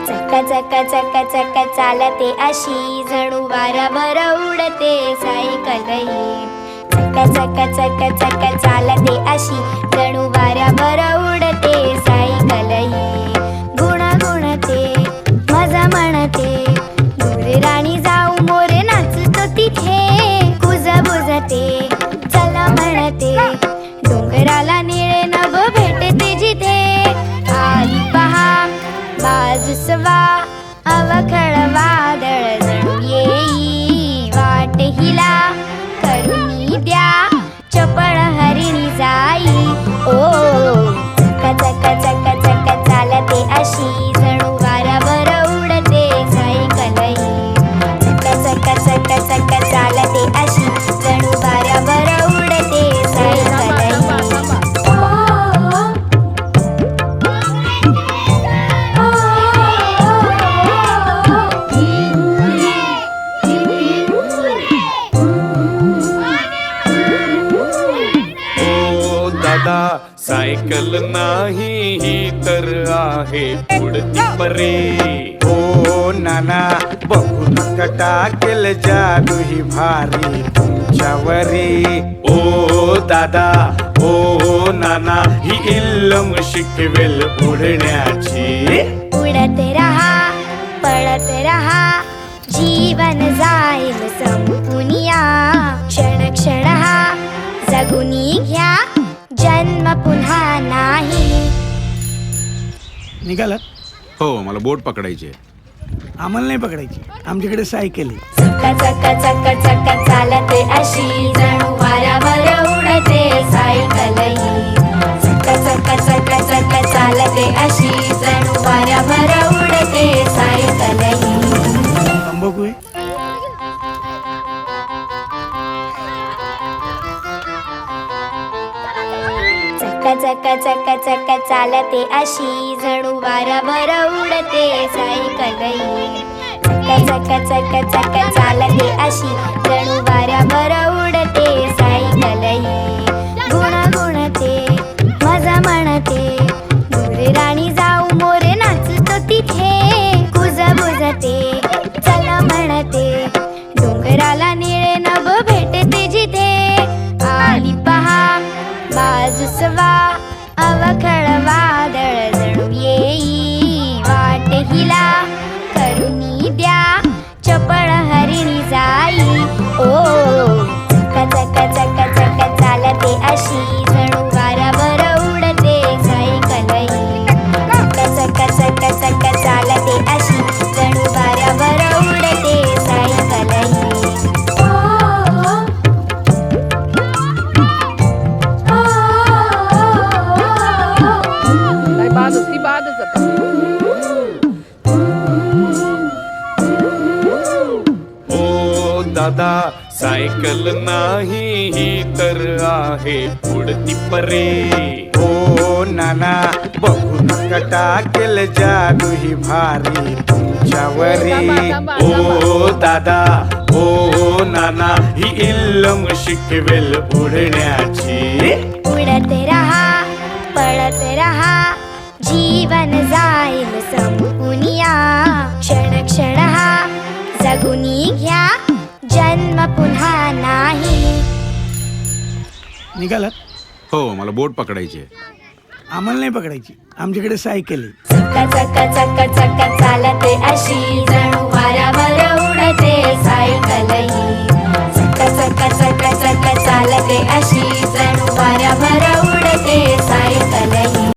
चक्का चक्का चक्का चक्का चालते अशी जणू वाऱ्यावर उडते सायकल ही. चक्का चक्का चक्का चक्का चालते अशी जणू वाऱ्यावर उडते सायकल ही. गुणगुणते मजा म्हणते मोरे राणी जाऊ मोरे नाचतो तिथे. कुजबुजते चला म्हणते डोंगराला निळे नभ भेटते जिथे. आली पहा बाजूसवा अवखळ वादळ जणू येई वाट हिला करुणी द्या चपळ हरिणी जाई. ओ चक्का चक्का चक्का चक्का चालते अशी जणू वाऱ्यावर उडते सायकल ही. चक्का चक्का चक्का चक्का चालते अशी जणू वाऱ्यावर उडते सायकल ही. सायकल नाही ही तर आहे उडती परे. ओ नाना बघून टाकेल जादू ही भारी तुमच्यावरी. ओ दादा ओ नाना ही इल्लम शिकवेल उडण्याची. उडत रहा पळत रहा जीवन जाईल संपुनिया. क्षण क्षण हा जगुनी घ्या जन्म पुन्हा नाही. निघालात? हो, मला बोट पकडायची. आम्हाला नाही पकडायची, आमच्याकडे सायकल आहे. चक्का चक्का चक्का चक्का चालते अशी जणू वाऱ्यावर उडते सायकल ही. चक्का चक्का चक्का चक्का चालते अशी जणू वाऱ्यावर उडते सायकल ही. तंबाखू आहे? चक्का चक्का चक्का चक्का चालते अशी जणू वाऱ्यावर उडते सायकल ही. चक्का चक्का चक्का चक्का चालते अशी जणू वाऱ्यावर उडते सायकल ही. गुणगुणते मजा म्हणते मोरे राणी जाऊ मोरे नाचतो तिथे. कुजबुजते चला म्हणते डोंगराला निळे नभ भेटते जिथे. आली पहा बाजूसवा अवखळ वादळ जणू येई वाट हिला करुणी द्या चपळ हरिणी जाई. ओ चक्का चक्का चक्का चक्का चालते अशी जणू वाऱ्यावर उडते सायकल ही. चक्का चक्का चक्का चक्का चालते अशी जणू वाऱ्यावर उडते सायकल ही. ओ दादा सायकल नाही ही तर आहे उडती परे. ओ नाना बघून टाकेल जादू ही भारी तुमच्यावरी. ओ दादा ओ नाना ही इल्लम शिकवेल उडण्याची. उडत रहा पळत रहा जीवन जाईल संपुनिया. क्षण क्षण हा जगुनी घ्या जन्म पुन्हा नाही. निघालात? हो, मला बोट पकडायची. आम्हाला नाही पकडायची, आमच्याकडे सायकल आहे. चक्का चक्का चक्का चक्का चालते अशी जणू